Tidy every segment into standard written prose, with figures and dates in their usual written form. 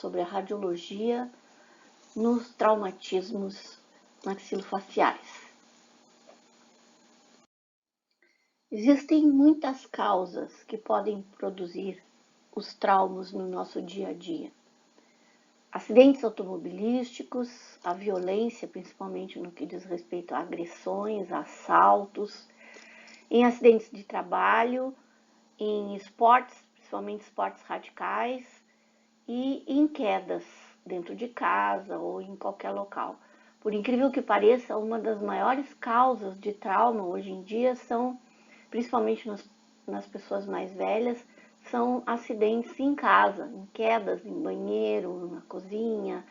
sobre a radiologia nos traumatismos maxilofaciais. Existem muitas causas que podem produzir os traumas no nosso dia a dia. Acidentes automobilísticos, a violência, principalmente no que diz respeito a agressões, assaltos, em acidentes de trabalho, em esportes, principalmente esportes radicais, e em quedas dentro de casa ou em qualquer local. Por incrível que pareça, uma das maiores causas de trauma hoje em dia são, principalmente nas pessoas mais velhas, são acidentes em casa, em quedas, em banheiro, na cozinha,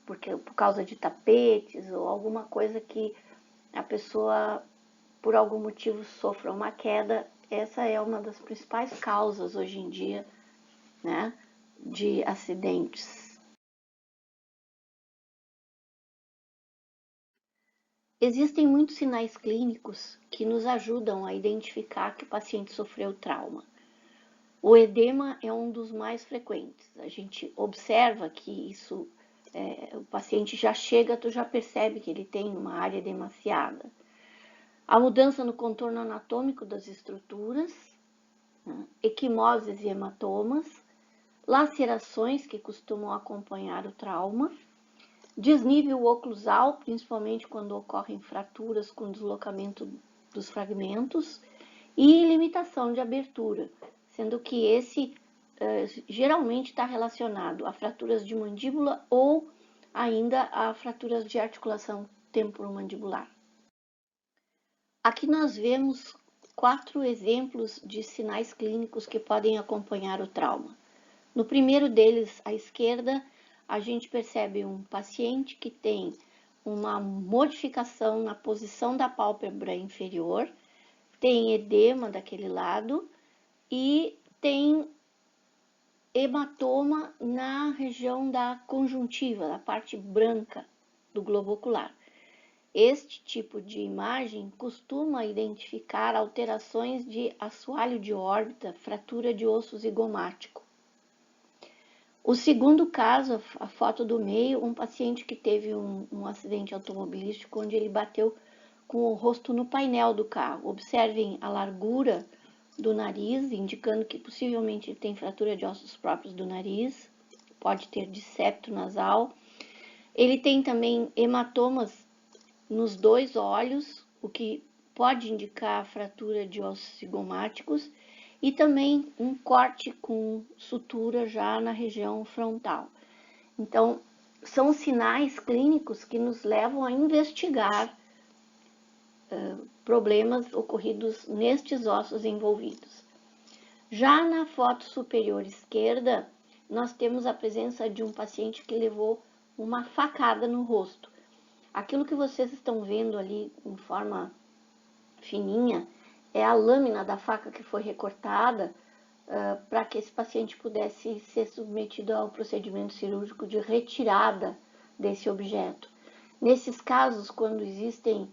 por causa de tapetes ou alguma coisa que a pessoa, por algum motivo, sofra uma queda. Essa é uma das principais causas hoje em dia, né, de acidentes. Existem muitos sinais clínicos que nos ajudam a identificar que o paciente sofreu trauma. O edema é um dos mais frequentes. A gente observa que o paciente já chega, tu já percebe que ele tem uma área edemaciada. A mudança no contorno anatômico das estruturas, né? Equimoses e hematomas, lacerações que costumam acompanhar o trauma, desnível oclusal, principalmente quando ocorrem fraturas com deslocamento dos fragmentos, e limitação de abertura, sendo que esse geralmente está relacionado a fraturas de mandíbula ou ainda a fraturas de articulação temporomandibular. Aqui nós vemos 4 exemplos de sinais clínicos que podem acompanhar o trauma. No primeiro deles, à esquerda, a gente percebe um paciente que tem uma modificação na posição da pálpebra inferior, tem edema daquele lado e tem hematoma na região da conjuntiva, da parte branca do globo ocular. Este tipo de imagem costuma identificar alterações de assoalho de órbita, fratura de osso zigomático. O segundo caso, a foto do meio, um paciente que teve um acidente automobilístico onde ele bateu com o rosto no painel do carro. Observem a largura do nariz, indicando que possivelmente ele tem fratura de ossos próprios do nariz, pode ter dissepto nasal. Ele tem também hematomas nos 2 olhos, o que pode indicar fratura de ossos zigomáticos, e também um corte com sutura já na região frontal. Então, são sinais clínicos que nos levam a investigar problemas ocorridos nestes ossos envolvidos. Já na foto superior esquerda, nós temos a presença de um paciente que levou uma facada no rosto. Aquilo que vocês estão vendo ali em forma fininha é a lâmina da faca que foi recortada para que esse paciente pudesse ser submetido ao procedimento cirúrgico de retirada desse objeto. Nesses casos, quando existem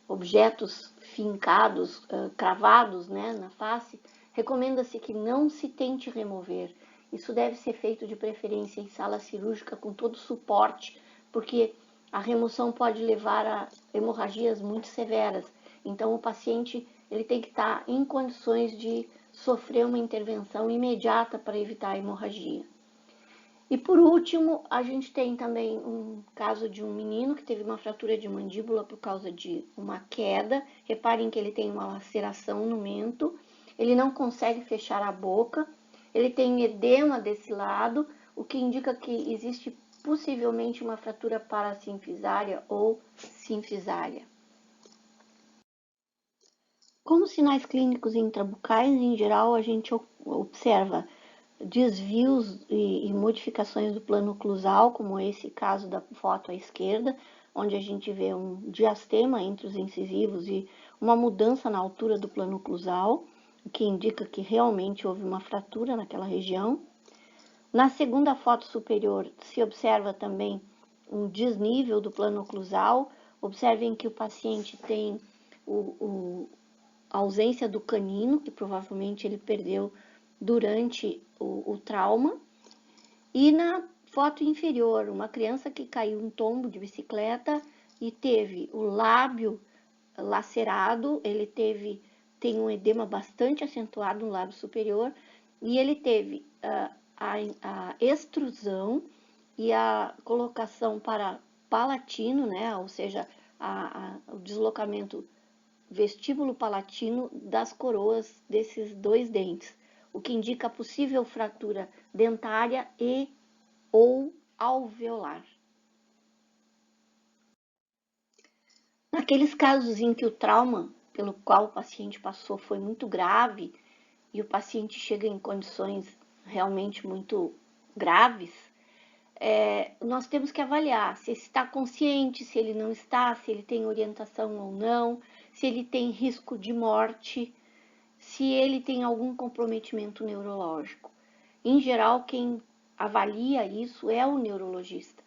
objetos fincados, cravados, né, na face, recomenda-se que não se tente remover. Isso deve ser feito de preferência em sala cirúrgica com todo o suporte, porque a remoção pode levar a hemorragias muito severas. Então, o paciente ele tem que estar em condições de sofrer uma intervenção imediata para evitar a hemorragia. E por último, a gente tem também um caso de um menino que teve uma fratura de mandíbula por causa de uma queda. Reparem que ele tem uma laceração no mento, ele não consegue fechar a boca, ele tem edema desse lado, o que indica que existe possivelmente uma fratura parasinfisária ou sinfisária. Como sinais clínicos intrabucais, em geral, a gente observa desvios e modificações do plano oclusal, como esse caso da foto à esquerda, onde a gente vê um diastema entre os incisivos e uma mudança na altura do plano oclusal, o que indica que realmente houve uma fratura naquela região. Na segunda foto superior se observa também um desnível do plano oclusal. Observem que o paciente tem a ausência do canino, que provavelmente ele perdeu durante o trauma, E na foto inferior, uma criança que caiu um tombo de bicicleta e teve o lábio lacerado, ele tem um edema bastante acentuado no lábio superior e ele teve a extrusão e a colocação para palatino, né, ou seja, o deslocamento vestíbulo palatino das coroas desses dois dentes, o que indica a possível fratura dentária e ou alveolar. Naqueles casos em que o trauma pelo qual o paciente passou foi muito grave e o paciente chega em condições realmente muito graves, nós temos que avaliar se ele está consciente, se ele não está, se ele tem orientação ou não, se ele tem risco de morte, se ele tem algum comprometimento neurológico. Em geral, quem avalia isso é o neurologista.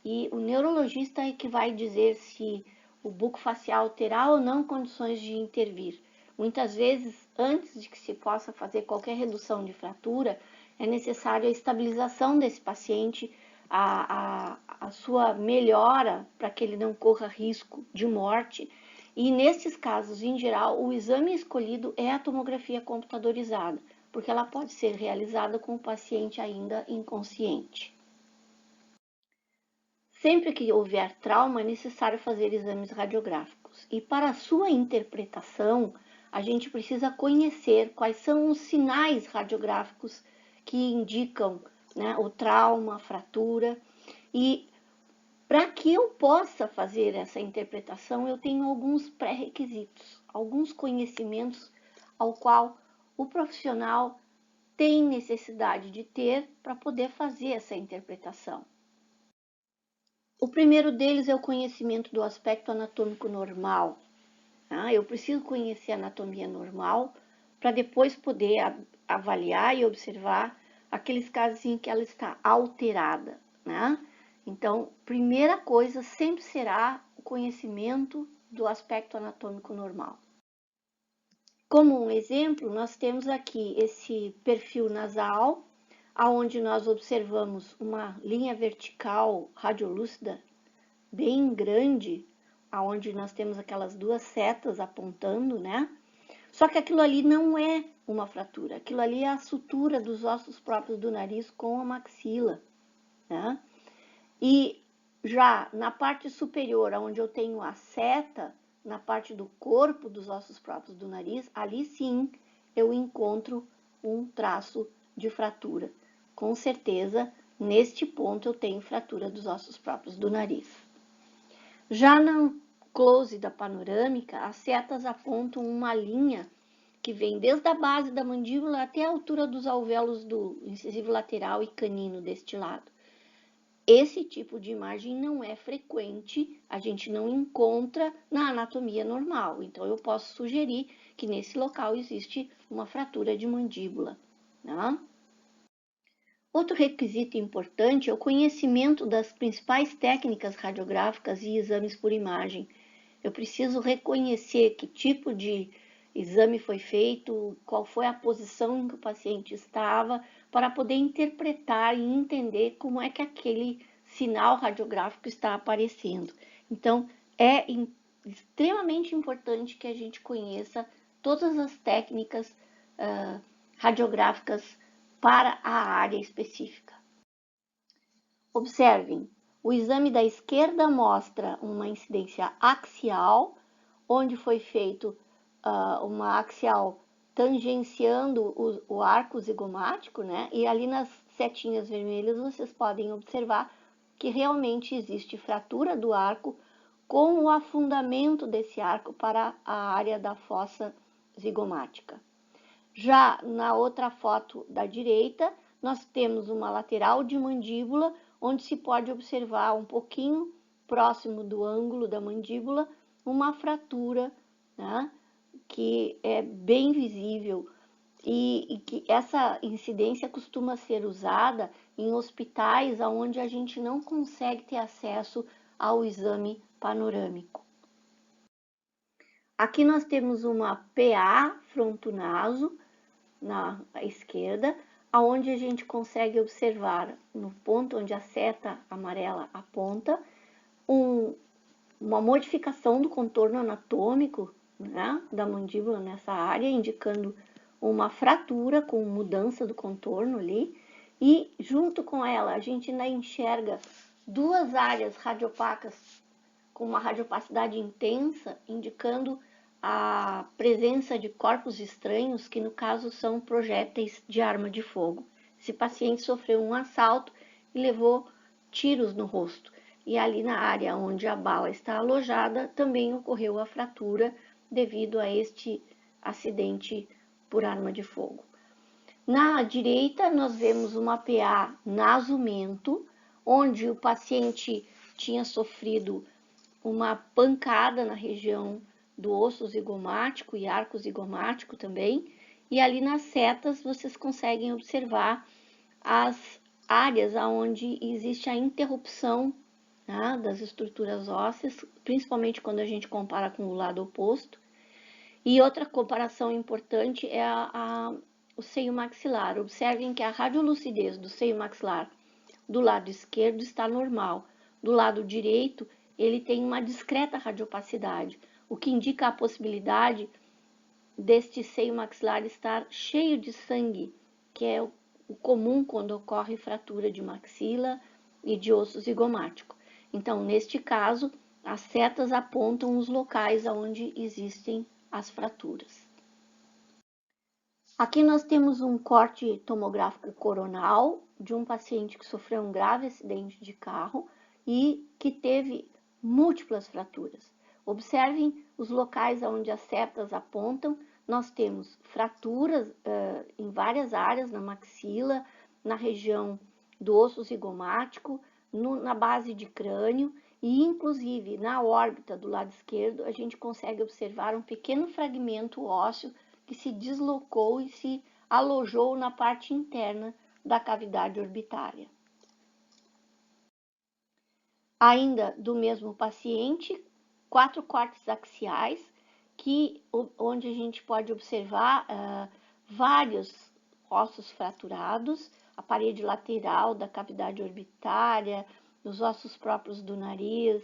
E o neurologista é que vai dizer se o bucofacial terá ou não condições de intervir. Muitas vezes, antes de que se possa fazer qualquer redução de fratura, é necessário a estabilização desse paciente, a sua melhora para que ele não corra risco de morte. E nesses casos, em geral, o exame escolhido é a tomografia computadorizada, porque ela pode ser realizada com o paciente ainda inconsciente. Sempre que houver trauma, é necessário fazer exames radiográficos. E para a sua interpretação, a gente precisa conhecer quais são os sinais radiográficos que indicam, né, o trauma, a fratura. E para que eu possa fazer essa interpretação, eu tenho alguns pré-requisitos, alguns conhecimentos ao qual o profissional tem necessidade de ter para poder fazer essa interpretação. O primeiro deles é o conhecimento do aspecto anatômico normal. Eu preciso conhecer a anatomia normal para depois poder avaliar e observar aqueles casos em que ela está alterada, né? Então, primeira coisa sempre será o conhecimento do aspecto anatômico normal. Como um exemplo, nós temos aqui esse perfil nasal, aonde nós observamos uma linha vertical radiolúcida bem grande, aonde nós temos aquelas duas setas apontando, né? Só que aquilo ali não é uma fratura, aquilo ali é a sutura dos ossos próprios do nariz com a maxila, né? E já na parte superior, onde eu tenho a seta, na parte do corpo dos ossos próprios do nariz, ali sim eu encontro um traço de fratura. Com certeza, neste ponto eu tenho fratura dos ossos próprios do nariz. Já no close da panorâmica, as setas apontam uma linha que vem desde a base da mandíbula até a altura dos alvéolos do incisivo lateral e canino deste lado. Esse tipo de imagem não é frequente, a gente não encontra na anatomia normal. Então, eu posso sugerir que nesse local existe uma fratura de mandíbula, né? Outro requisito importante é o conhecimento das principais técnicas radiográficas e exames por imagem. Eu preciso reconhecer que tipo de exame foi feito, qual foi a posição em que o paciente estava, para poder interpretar e entender como é que aquele sinal radiográfico está aparecendo. Então, é extremamente importante que a gente conheça todas as técnicas radiográficas para a área específica. Observem, o exame da esquerda mostra uma incidência axial, onde foi feito uma axial tangenciando o arco zigomático, né? E ali nas setinhas vermelhas vocês podem observar que realmente existe fratura do arco com o afundamento desse arco para a área da fossa zigomática. Já na outra foto da direita, nós temos uma lateral de mandíbula, onde se pode observar um pouquinho próximo do ângulo da mandíbula, uma fratura, né, que é bem visível e que essa incidência costuma ser usada em hospitais onde a gente não consegue ter acesso ao exame panorâmico. Aqui nós temos uma PA frontonaso na esquerda, aonde a gente consegue observar, no ponto onde a seta amarela aponta, uma modificação do contorno anatômico, né, da mandíbula nessa área, indicando uma fratura com mudança do contorno ali, e junto com ela a gente ainda enxerga duas áreas radiopacas com uma radiopacidade intensa, indicando a presença de corpos estranhos, que no caso são projéteis de arma de fogo. Esse paciente sofreu um assalto e levou tiros no rosto. E ali na área onde a bala está alojada, também ocorreu a fratura devido a este acidente por arma de fogo. Na direita, nós vemos uma PA nasumento, onde o paciente tinha sofrido uma pancada na região do osso zigomático e arco zigomático também, e ali nas setas vocês conseguem observar as áreas onde existe a interrupção, né, das estruturas ósseas, principalmente quando a gente compara com o lado oposto. E outra comparação importante é o seio maxilar. Observem que a radiolucidez do seio maxilar do lado esquerdo está normal. Do lado direito, ele tem uma discreta radiopacidade, o que indica a possibilidade deste seio maxilar estar cheio de sangue, que é o comum quando ocorre fratura de maxila e de osso zigomático. Então, neste caso, as setas apontam os locais onde existem as fraturas. Aqui nós temos um corte tomográfico coronal de um paciente que sofreu um grave acidente de carro e que teve múltiplas fraturas. Observem os locais onde as setas apontam. Nós temos fraturas em várias áreas, na maxila, na região do osso zigomático, na base de crânio e, inclusive, na órbita do lado esquerdo, a gente consegue observar um pequeno fragmento ósseo que se deslocou e se alojou na parte interna da cavidade orbitária. Ainda do mesmo paciente, 4 cortes axiais, onde a gente pode observar vários ossos fraturados, a parede lateral da cavidade orbitária, os ossos próprios do nariz,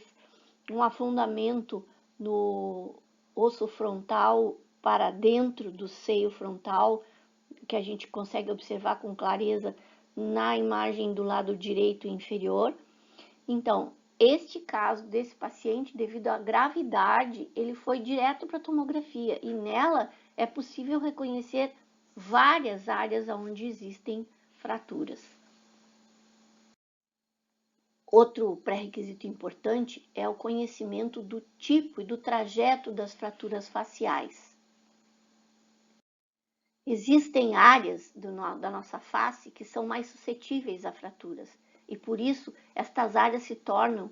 um afundamento no osso frontal para dentro do seio frontal, que a gente consegue observar com clareza na imagem do lado direito inferior. Então, este caso desse paciente, devido à gravidade, ele foi direto para a tomografia e nela é possível reconhecer várias áreas onde existem fraturas. Outro pré-requisito importante é o conhecimento do tipo e do trajeto das fraturas faciais. Existem áreas da nossa face que são mais suscetíveis a fraturas e por isso estas áreas se tornam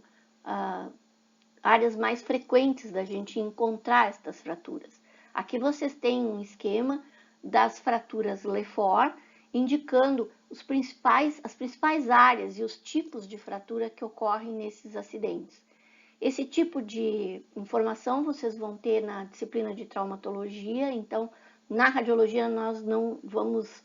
áreas mais frequentes da gente encontrar estas fraturas. Aqui vocês têm um esquema das fraturas Lefort, indicando as principais áreas e os tipos de fratura que ocorrem nesses acidentes. Esse tipo de informação vocês vão ter na disciplina de traumatologia, então na radiologia nós não vamos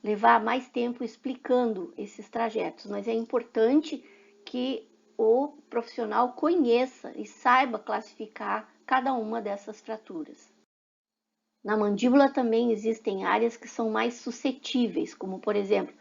levar mais tempo explicando esses trajetos, mas é importante que o profissional conheça e saiba classificar cada uma dessas fraturas. Na mandíbula também existem áreas que são mais suscetíveis, como por exemplo,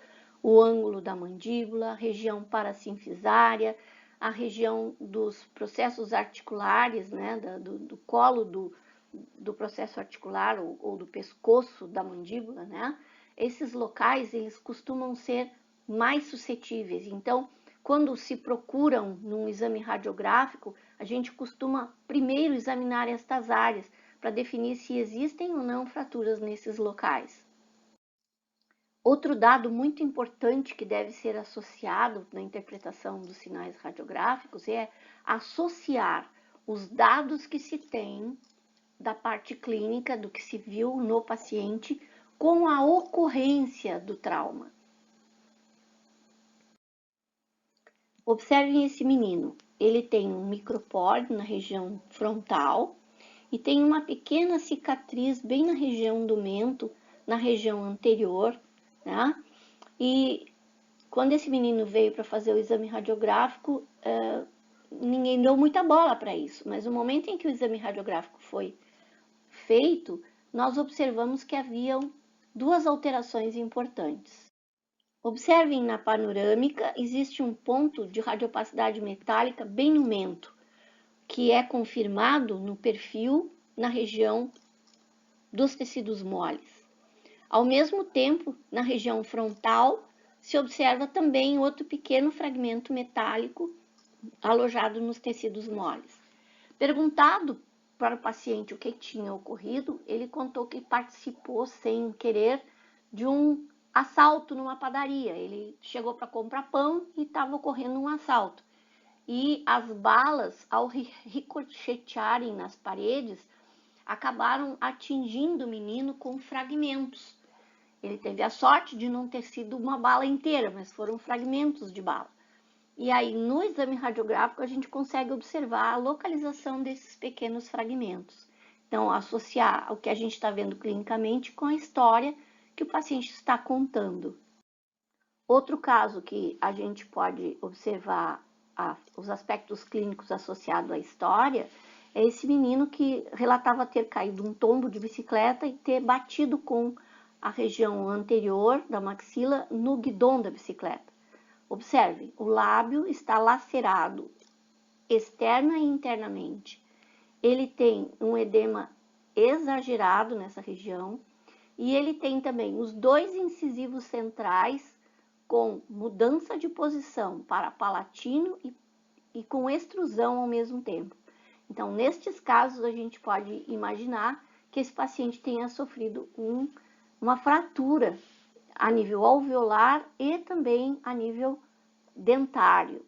o ângulo da mandíbula, a região parasinfisária, a região dos processos articulares, né, do colo do processo articular ou do pescoço da mandíbula, né? Esses locais, eles costumam ser mais suscetíveis. Então, quando se procuram num exame radiográfico, a gente costuma primeiro examinar estas áreas para definir se existem ou não fraturas nesses locais. Outro dado muito importante que deve ser associado na interpretação dos sinais radiográficos é associar os dados que se tem da parte clínica, do que se viu no paciente, com a ocorrência do trauma. Observem esse menino, ele tem um micropórdio na região frontal e tem uma pequena cicatriz bem na região do mento, na região anterior, né? E quando esse menino veio para fazer o exame radiográfico, ninguém deu muita bola para isso, mas no momento em que o exame radiográfico foi feito, nós observamos que haviam duas alterações importantes. Observem na panorâmica, existe um ponto de radiopacidade metálica bem no mento, que é confirmado no perfil na região dos tecidos moles. Ao mesmo tempo, na região frontal, se observa também outro pequeno fragmento metálico alojado nos tecidos moles. Perguntado para o paciente o que tinha ocorrido, ele contou que participou sem querer de um assalto numa padaria. Ele chegou para comprar pão e estava ocorrendo um assalto. E as balas, ao ricochetearem nas paredes, acabaram atingindo o menino com fragmentos. Ele teve a sorte de não ter sido uma bala inteira, mas foram fragmentos de bala. E aí, no exame radiográfico, a gente consegue observar a localização desses pequenos fragmentos. Então, associar o que a gente está vendo clinicamente com a história que o paciente está contando. Outro caso que a gente pode observar os aspectos clínicos associados à história é esse menino que relatava ter caído um tombo de bicicleta e ter batido com a região anterior da maxila no guidão da bicicleta. Observe, o lábio está lacerado externa e internamente. Ele tem um edema exagerado nessa região e ele tem também os dois incisivos centrais com mudança de posição para palatino e com extrusão ao mesmo tempo. Então, nestes casos, a gente pode imaginar que esse paciente tenha sofrido uma fratura a nível alveolar e também a nível dentário.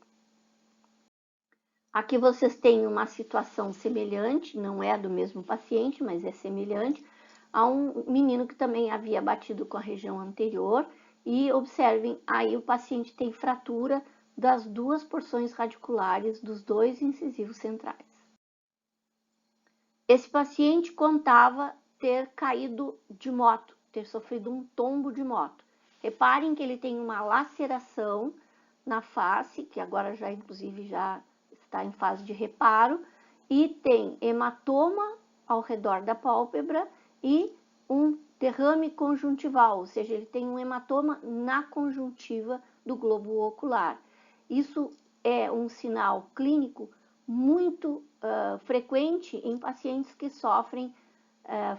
Aqui vocês têm uma situação semelhante, não é do mesmo paciente, mas é semelhante, a um menino que também havia batido com a região anterior. E observem, aí o paciente tem fratura das duas porções radiculares dos dois incisivos centrais. Esse paciente contava ter caído de moto, ter sofrido um tombo de moto. Reparem que ele tem uma laceração na face, que agora já inclusive já está em fase de reparo, e tem hematoma ao redor da pálpebra e um derrame conjuntival, ou seja, ele tem um hematoma na conjuntiva do globo ocular. Isso é um sinal clínico muito frequente em pacientes que sofrem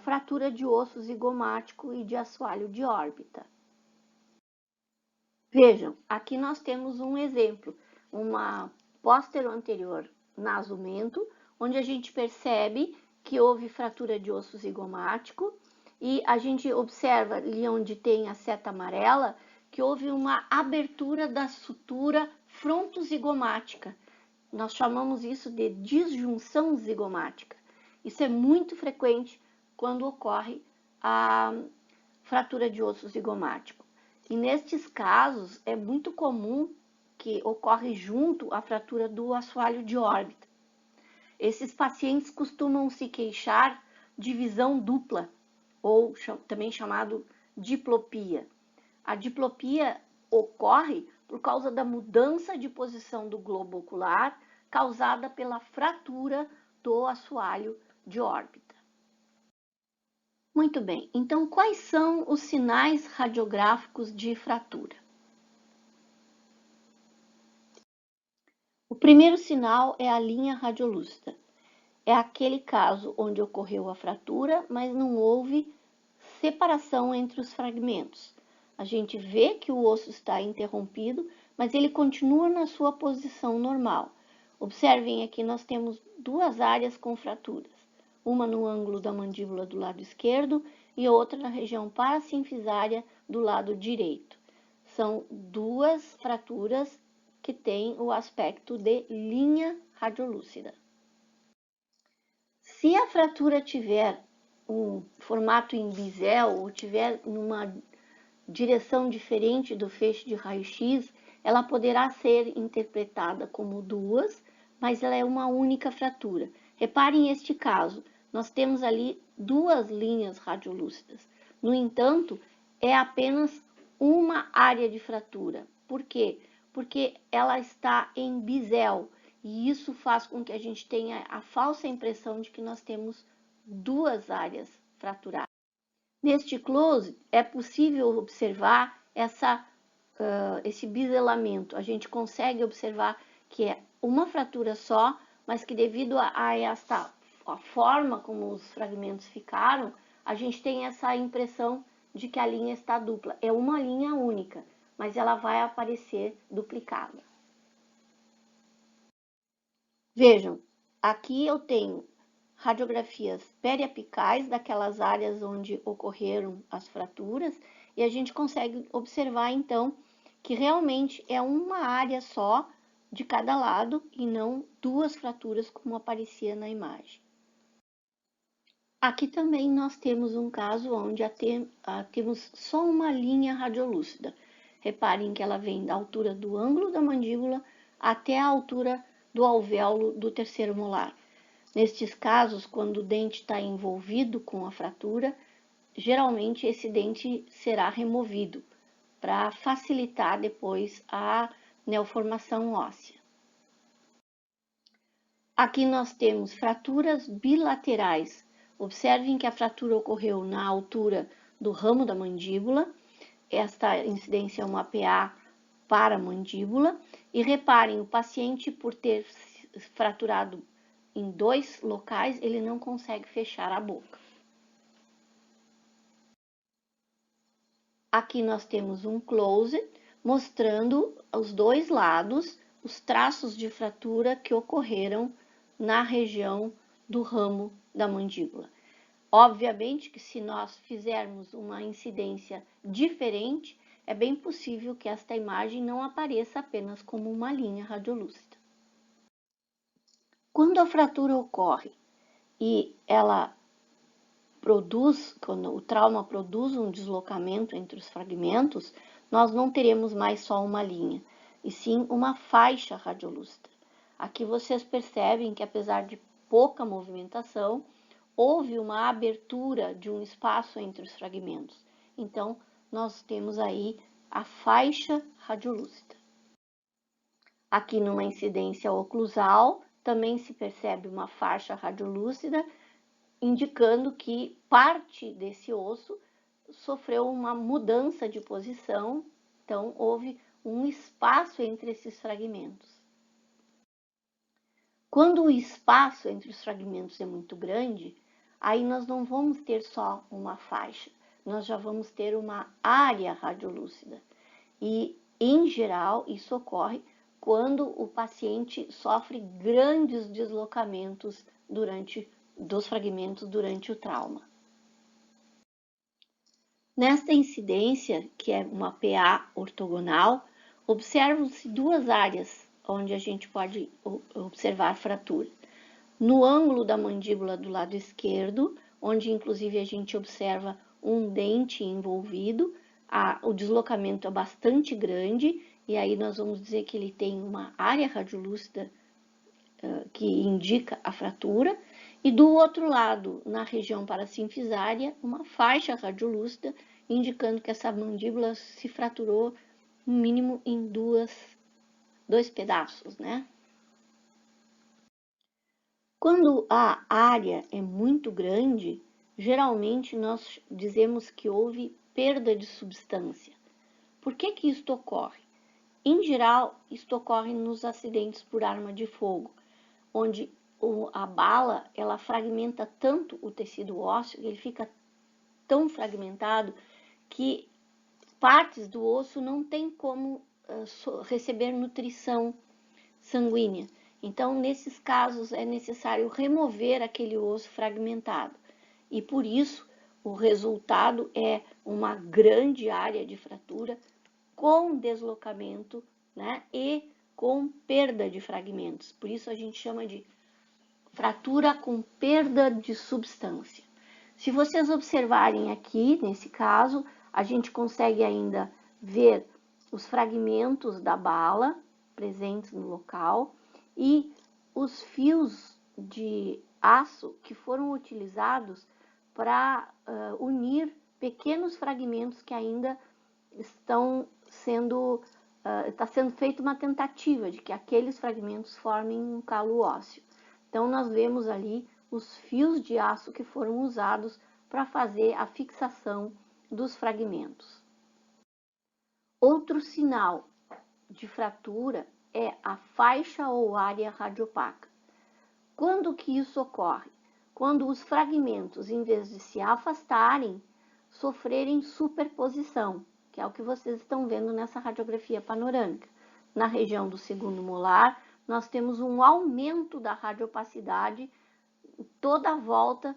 fratura de osso zigomático e de assoalho de órbita. Vejam, aqui nós temos um exemplo, uma póstero-anterior nasumento, onde a gente percebe que houve fratura de osso zigomático e a gente observa ali onde tem a seta amarela que houve uma abertura da sutura frontozigomática. Nós chamamos isso de disjunção zigomática. Isso é muito frequente quando ocorre a fratura de osso zigomático. E nestes casos é muito comum que ocorre junto a fratura do assoalho de órbita. Esses pacientes costumam se queixar de visão dupla, ou também chamado diplopia. A diplopia ocorre por causa da mudança de posição do globo ocular causada pela fratura do assoalho de órbita. Muito bem, então quais são os sinais radiográficos de fratura? O primeiro sinal é a linha radiolúcida. É aquele caso onde ocorreu a fratura, mas não houve separação entre os fragmentos. A gente vê que o osso está interrompido, mas ele continua na sua posição normal. Observem aqui, nós temos duas áreas com fraturas. Uma no ângulo da mandíbula do lado esquerdo e outra na região parasinfisária do lado direito. São duas fraturas que têm o aspecto de linha radiolúcida. Se a fratura tiver um formato em bisel ou tiver numa direção diferente do feixe de raio-x, ela poderá ser interpretada como duas, mas ela é uma única fratura. Reparem este caso, nós temos ali duas linhas radiolúcidas. No entanto, é apenas uma área de fratura. Por quê? Porque ela está em bisel, e isso faz com que a gente tenha a falsa impressão de que nós temos duas áreas fraturadas. Neste close, é possível observar esse biselamento. A gente consegue observar que é uma fratura só, mas que devido a forma como os fragmentos ficaram, a gente tem essa impressão de que a linha está dupla. É uma linha única, mas ela vai aparecer duplicada. Vejam, aqui eu tenho radiografias periapicais daquelas áreas onde ocorreram as fraturas, e a gente consegue observar então que realmente é uma área só de cada lado e não duas fraturas como aparecia na imagem. Aqui também nós temos um caso onde temos só uma linha radiolúcida. Reparem que ela vem da altura do ângulo da mandíbula até a altura do alvéolo do terceiro molar. Nestes casos, quando o dente está envolvido com a fratura, geralmente esse dente será removido para facilitar depois a neoformação óssea. Aqui nós temos fraturas bilaterais. Observem que a fratura ocorreu na altura do ramo da mandíbula. Esta incidência é uma PA para a mandíbula. E reparem, o paciente, por ter fraturado em dois locais, ele não consegue fechar a boca. Aqui nós temos um close mostrando os dois lados, os traços de fratura que ocorreram na região do ramo da mandíbula. Obviamente que se nós fizermos uma incidência diferente, é bem possível que esta imagem não apareça apenas como uma linha radiolúcida. Quando a fratura ocorre e quando o trauma produz um deslocamento entre os fragmentos, nós não teremos mais só uma linha, e sim uma faixa radiolúcida. Aqui vocês percebem que, apesar de pouca movimentação, houve uma abertura de um espaço entre os fragmentos. Então, nós temos aí a faixa radiolúcida. Aqui numa incidência oclusal, também se percebe uma faixa radiolúcida, indicando que parte desse osso sofreu uma mudança de posição, então houve um espaço entre esses fragmentos. Quando o espaço entre os fragmentos é muito grande, aí nós não vamos ter só uma faixa, nós já vamos ter uma área radiolúcida. E, em geral, isso ocorre quando o paciente sofre grandes deslocamentos dos fragmentos durante o trauma. Nesta incidência, que é uma PA ortogonal, observam-se duas áreas onde a gente pode observar fratura. No ângulo da mandíbula do lado esquerdo, onde inclusive a gente observa um dente envolvido, o deslocamento é bastante grande, e aí nós vamos dizer que ele tem uma área radiolúcida que indica a fratura, e do outro lado, na região parasinfisária, uma faixa radiolúcida, indicando que essa mandíbula se fraturou no mínimo em dois pedaços, né? Quando a área é muito grande, geralmente nós dizemos que houve perda de substância. Por que que isto ocorre? Em geral, isto ocorre nos acidentes por arma de fogo, onde a bala ela fragmenta tanto o tecido ósseo, ele fica tão fragmentado que partes do osso não tem como receber nutrição sanguínea. Então, nesses casos, é necessário remover aquele osso fragmentado. E por isso, o resultado é uma grande área de fratura com deslocamento, né, e com perda de fragmentos. Por isso, a gente chama de fratura com perda de substância. Se vocês observarem aqui, nesse caso, a gente consegue ainda ver os fragmentos da bala presentes no local e os fios de aço que foram utilizados para unir pequenos fragmentos que ainda está sendo feita uma tentativa de que aqueles fragmentos formem um calo ósseo. Então, nós vemos ali os fios de aço que foram usados para fazer a fixação dos fragmentos. Outro sinal de fratura é a faixa ou área radiopaca. Quando que isso ocorre? Quando os fragmentos, em vez de se afastarem, sofrerem superposição, que é o que vocês estão vendo nessa radiografia panorâmica. Na região do segundo molar, nós temos um aumento da radiopacidade toda a volta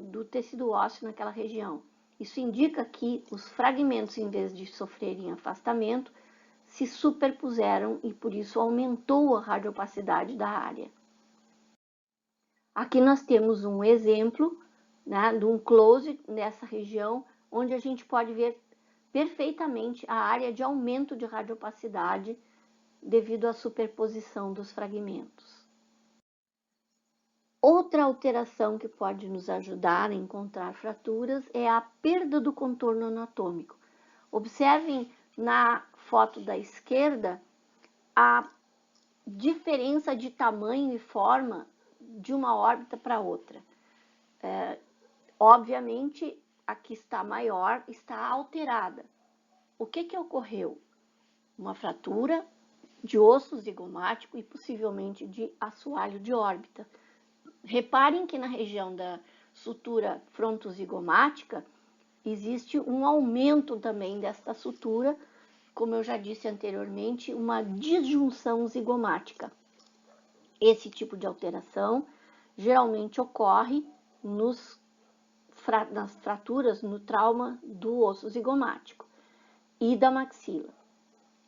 do tecido ósseo naquela região. Isso indica que os fragmentos, em vez de sofrerem afastamento, se superpuseram e por isso aumentou a radiopacidade da área. Aqui nós temos um exemplo, né, de um close nessa região, onde a gente pode ver perfeitamente a área de aumento de radiopacidade devido à superposição dos fragmentos. Outra alteração que pode nos ajudar a encontrar fraturas é a perda do contorno anatômico. Observem na foto da esquerda a diferença de tamanho e forma de uma órbita para outra. Obviamente, a que está maior está alterada. O que ocorreu? Uma fratura de osso zigomático e possivelmente de assoalho de órbita. Reparem que na região da sutura frontozigomática existe um aumento também desta sutura, como eu já disse anteriormente, uma disjunção zigomática. Esse tipo de alteração geralmente ocorre nas fraturas, no trauma do osso zigomático e da maxila.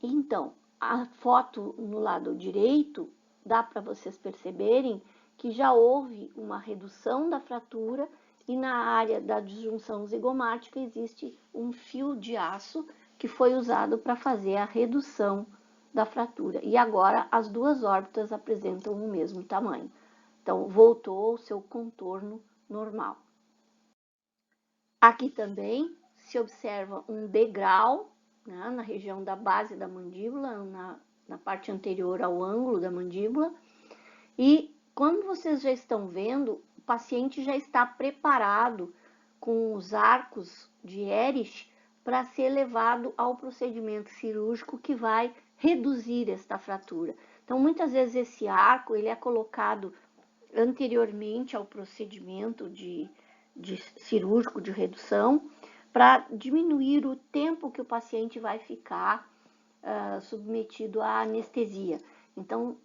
Então, a foto no lado direito dá para vocês perceberem que já houve uma redução da fratura e na área da disjunção zigomática existe um fio de aço que foi usado para fazer a redução da fratura. E agora as duas órbitas apresentam o mesmo tamanho. Então, voltou ao seu contorno normal. Aqui também se observa um degrau, né, na região da base da mandíbula, na parte anterior ao ângulo da mandíbula. E como vocês já estão vendo, o paciente já está preparado com os arcos de Ehrlich para ser levado ao procedimento cirúrgico que vai reduzir esta fratura. Então, muitas vezes esse arco ele é colocado anteriormente ao procedimento de cirúrgico de redução para diminuir o tempo que o paciente vai ficar submetido à anestesia. Então,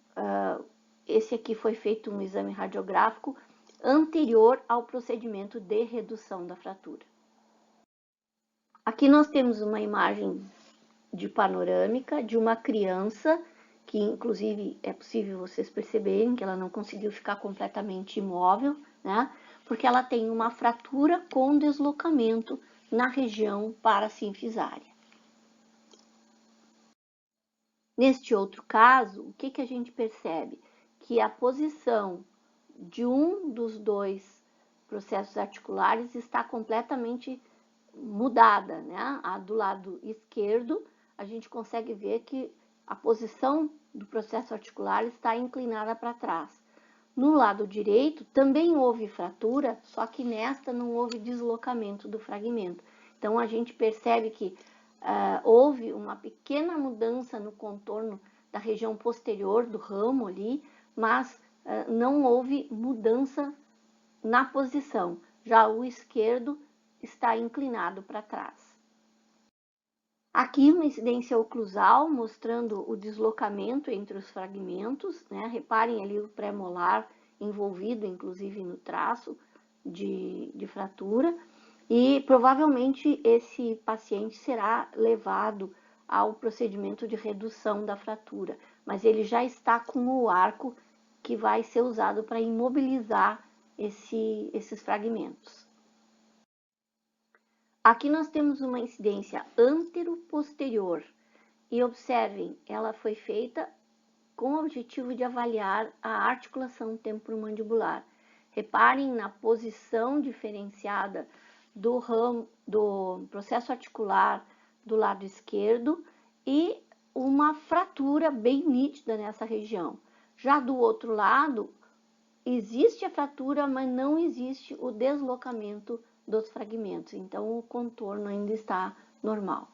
esse aqui foi feito um exame radiográfico anterior ao procedimento de redução da fratura. Aqui nós temos uma imagem de panorâmica de uma criança, que inclusive é possível vocês perceberem que ela não conseguiu ficar completamente imóvel, né? Porque ela tem uma fratura com deslocamento na região parasinfisária. Neste outro caso, o que a gente percebe? Que a posição de um dos dois processos articulares está completamente mudada, né? A do lado esquerdo, a gente consegue ver que a posição do processo articular está inclinada para trás. No lado direito, também houve fratura, só que nesta não houve deslocamento do fragmento. Então, a gente percebe que houve uma pequena mudança no contorno da região posterior do ramo ali, mas não houve mudança na posição. Já o esquerdo está inclinado para trás. Aqui uma incidência oclusal mostrando o deslocamento entre os fragmentos, né? Reparem ali o pré-molar envolvido, inclusive, no traço de fratura. E provavelmente esse paciente será levado ao procedimento de redução da fratura, mas ele já está com o arco que vai ser usado para imobilizar esses fragmentos. Aqui nós temos uma incidência antero-posterior e observem, ela foi feita com o objetivo de avaliar a articulação temporomandibular. Reparem na posição diferenciada do processo articular do lado esquerdo e uma fratura bem nítida nessa região. Já do outro lado, existe a fratura, mas não existe o deslocamento dos fragmentos, então o contorno ainda está normal.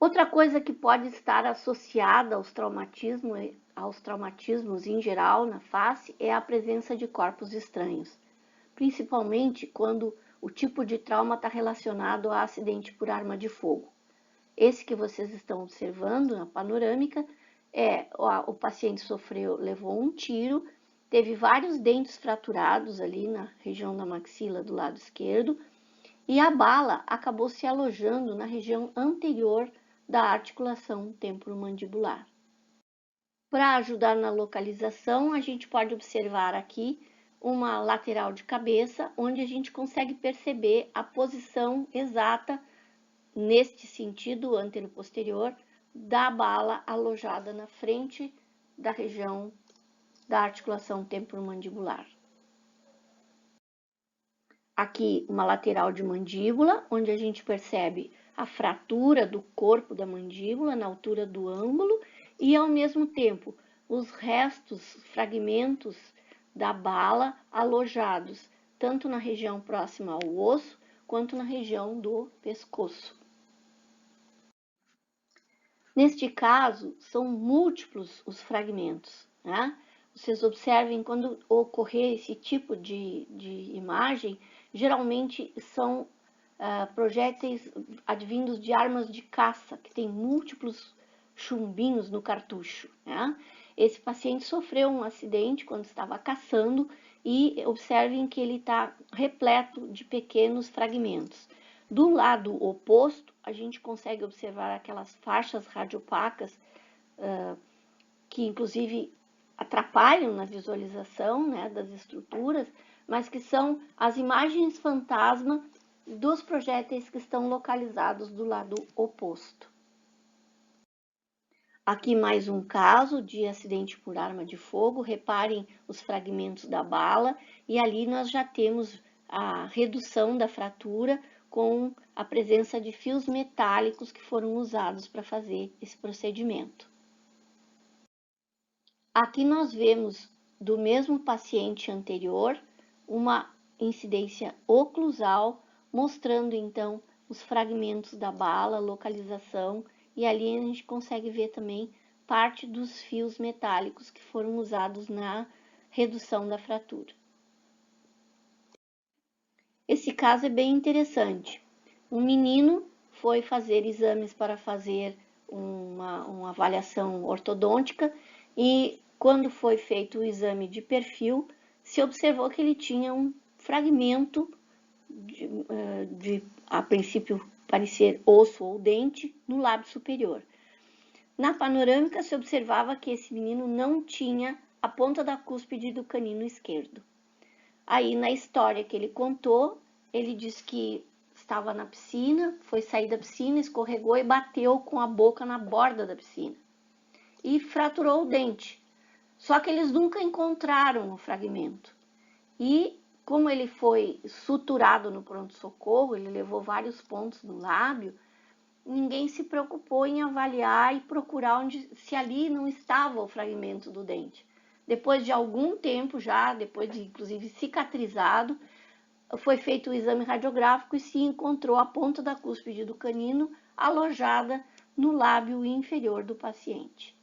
Outra coisa que pode estar associada aos traumatismos em geral na face é a presença de corpos estranhos, principalmente quando o tipo de trauma está relacionado a acidente por arma de fogo. Esse que vocês estão observando na panorâmica o paciente levou um tiro, teve vários dentes fraturados ali na região da maxila do lado esquerdo e a bala acabou se alojando na região anterior da articulação temporomandibular. Para ajudar na localização, a gente pode observar aqui uma lateral de cabeça, onde a gente consegue perceber a posição exata, neste sentido antero-posterior, da bala alojada na frente da região da articulação temporomandibular. Aqui uma lateral de mandíbula, onde a gente percebe a fratura do corpo da mandíbula na altura do ângulo e, ao mesmo tempo, os restos, fragmentos da bala alojados tanto na região próxima ao osso quanto na região do pescoço. Neste caso, são múltiplos os fragmentos, né? Vocês observem, quando ocorrer esse tipo de imagem, geralmente são projéteis advindos de armas de caça, que tem múltiplos chumbinhos no cartucho, né? Esse paciente sofreu um acidente quando estava caçando e observem que ele está repleto de pequenos fragmentos. Do lado oposto, a gente consegue observar aquelas faixas radiopacas que inclusive atrapalham na visualização, né, das estruturas, mas que são as imagens fantasma dos projéteis que estão localizados do lado oposto. Aqui mais um caso de acidente por arma de fogo. Reparem os fragmentos da bala e ali nós já temos a redução da fratura com a presença de fios metálicos que foram usados para fazer esse procedimento. Aqui nós vemos do mesmo paciente anterior uma incidência oclusal, mostrando então os fragmentos da bala, localização, e ali a gente consegue ver também parte dos fios metálicos que foram usados na redução da fratura. Esse caso é bem interessante. Um menino foi fazer exames para fazer uma avaliação ortodôntica e quando foi feito o exame de perfil, se observou que ele tinha um fragmento a princípio parecer osso ou dente no lábio superior. Na panorâmica se observava que esse menino não tinha a ponta da cúspide do canino esquerdo. Aí na história que ele contou, ele disse que estava na piscina, foi sair da piscina, escorregou e bateu com a boca na borda da piscina e fraturou o dente. Só que eles nunca encontraram o fragmento. E como ele foi suturado no pronto-socorro, ele levou vários pontos no lábio, ninguém se preocupou em avaliar e procurar se ali não estava o fragmento do dente. Depois de algum tempo já, depois de inclusive cicatrizado, foi feito o exame radiográfico e se encontrou a ponta da cúspide do canino alojada no lábio inferior do paciente.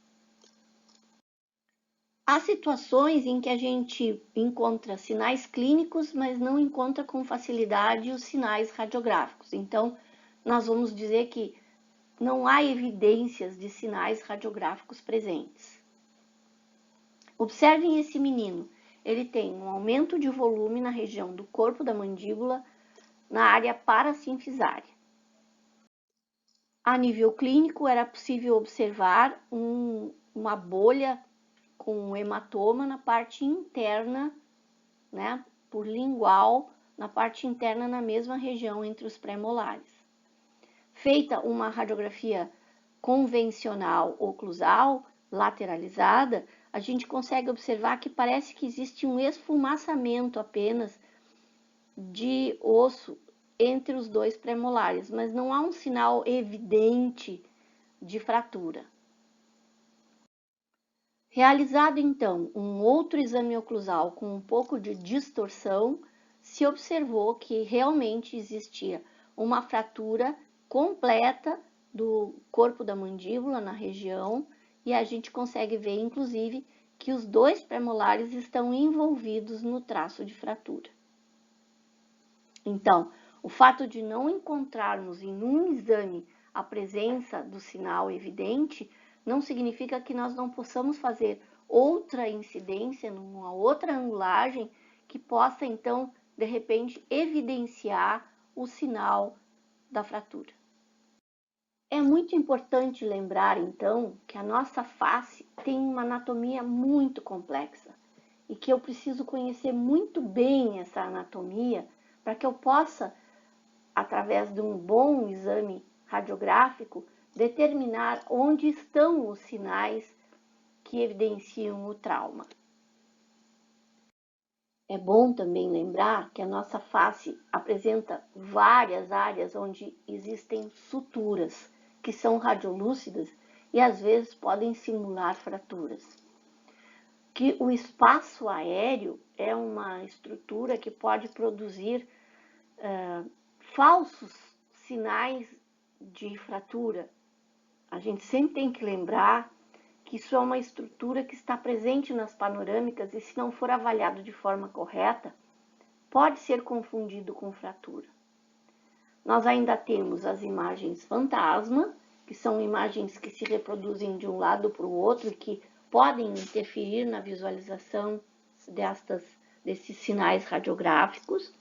Há situações em que a gente encontra sinais clínicos, mas não encontra com facilidade os sinais radiográficos. Então, nós vamos dizer que não há evidências de sinais radiográficos presentes. Observem esse menino. Ele tem um aumento de volume na região do corpo da mandíbula, na área parasinfisária. A nível clínico, era possível observar uma bolha com um hematoma na parte interna, né, por lingual, na parte interna, na mesma região entre os pré-molares. Feita uma radiografia convencional oclusal, lateralizada, a gente consegue observar que parece que existe um esfumaçamento apenas de osso entre os dois premolares, mas não há um sinal evidente de fratura. Realizado então um outro exame oclusal com um pouco de distorção, se observou que realmente existia uma fratura completa do corpo da mandíbula na região, e a gente consegue ver inclusive que os dois premolares estão envolvidos no traço de fratura. Então, o fato de não encontrarmos em um exame a presença do sinal evidente não significa que nós não possamos fazer outra incidência, numa outra angulagem, que possa, então, de repente, evidenciar o sinal da fratura. É muito importante lembrar, então, que a nossa face tem uma anatomia muito complexa e que eu preciso conhecer muito bem essa anatomia para que eu possa, através de um bom exame radiográfico, determinar onde estão os sinais que evidenciam o trauma. É bom também lembrar que a nossa face apresenta várias áreas onde existem suturas, que são radiolúcidas e às vezes podem simular fraturas. Que o espaço aéreo é uma estrutura que pode produzir falsos sinais de fratura. A gente sempre tem que lembrar que isso é uma estrutura que está presente nas panorâmicas e, se não for avaliado de forma correta, pode ser confundido com fratura. Nós ainda temos as imagens fantasma, que são imagens que se reproduzem de um lado para o outro e que podem interferir na visualização desses sinais radiográficos.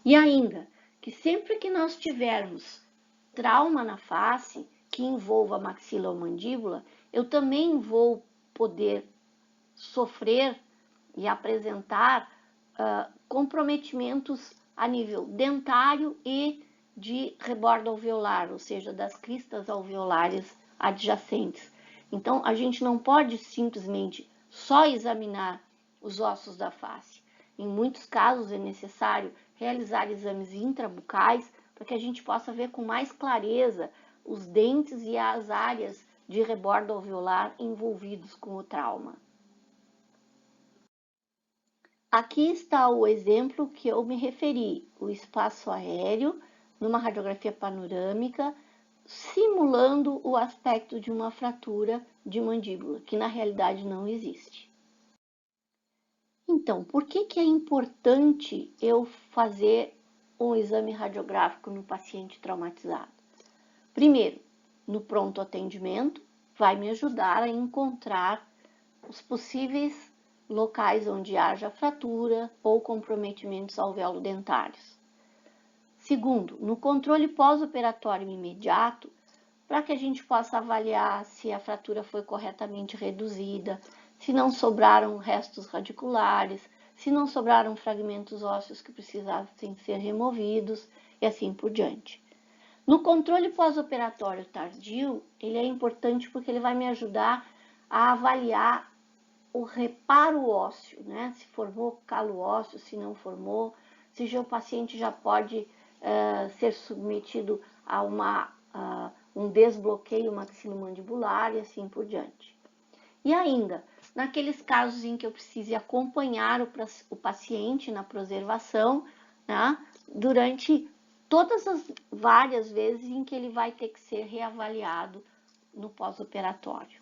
E ainda, que sempre que nós tivermos trauma na face, que envolva maxila ou mandíbula, eu também vou poder sofrer e apresentar comprometimentos a nível dentário e de rebordo alveolar, ou seja, das cristas alveolares adjacentes. Então, a gente não pode simplesmente só examinar os ossos da face. Em muitos casos é necessário realizar exames intrabucais para que a gente possa ver com mais clareza os dentes e as áreas de rebordo alveolar envolvidos com o trauma. Aqui está o exemplo que eu me referi, o espaço aéreo numa radiografia panorâmica, simulando o aspecto de uma fratura de mandíbula, que na realidade não existe. Então, por que é importante eu fazer um exame radiográfico no paciente traumatizado? Primeiro, no pronto atendimento, vai me ajudar a encontrar os possíveis locais onde haja fratura ou comprometimentos alveolo-dentários. Segundo, no controle pós-operatório imediato, para que a gente possa avaliar se a fratura foi corretamente reduzida, se não sobraram restos radiculares, se não sobraram fragmentos ósseos que precisassem ser removidos e assim por diante. No controle pós-operatório tardio, ele é importante porque ele vai me ajudar a avaliar o reparo ósseo, né? Se formou calo ósseo, se não formou, se o paciente já pode ser submetido a um desbloqueio maxilomandibular e assim por diante. E ainda, naqueles casos em que eu precise acompanhar o paciente na preservação, né? Durante todas as várias vezes em que ele vai ter que ser reavaliado no pós-operatório.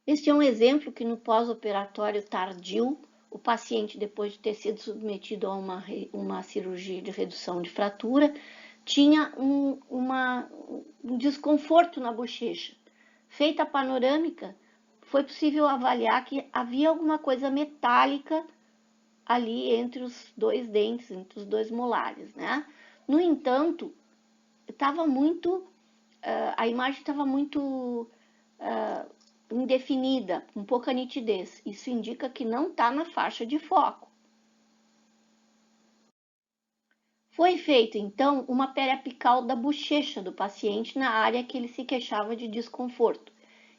Este é um exemplo que no pós-operatório tardio, o paciente, depois de ter sido submetido a uma cirurgia de redução de fratura, tinha um desconforto na bochecha. Feita a panorâmica, foi possível avaliar que havia alguma coisa metálica ali entre os dois dentes, entre os dois molares, né? No entanto, a imagem estava muito indefinida, com pouca nitidez. Isso indica que não está na faixa de foco. Foi feita, então, uma periapical da bochecha do paciente na área que ele se queixava de desconforto.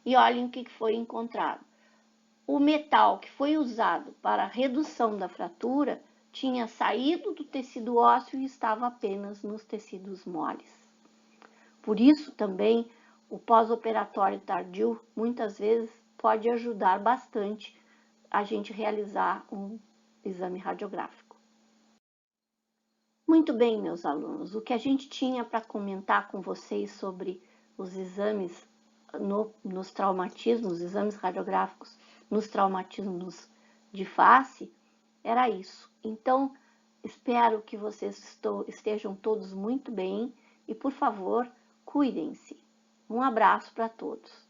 E olhem o que foi encontrado. O metal que foi usado para a redução da fratura tinha saído do tecido ósseo e estava apenas nos tecidos moles. Por isso também o pós-operatório tardio muitas vezes pode ajudar bastante a gente realizar um exame radiográfico. Muito bem, meus alunos, o que a gente tinha para comentar com vocês sobre os exames nos traumatismos, os exames radiográficos nos traumatismos de face, era isso. Então, espero que vocês estejam todos muito bem e, por favor, cuidem-se. Um abraço para todos.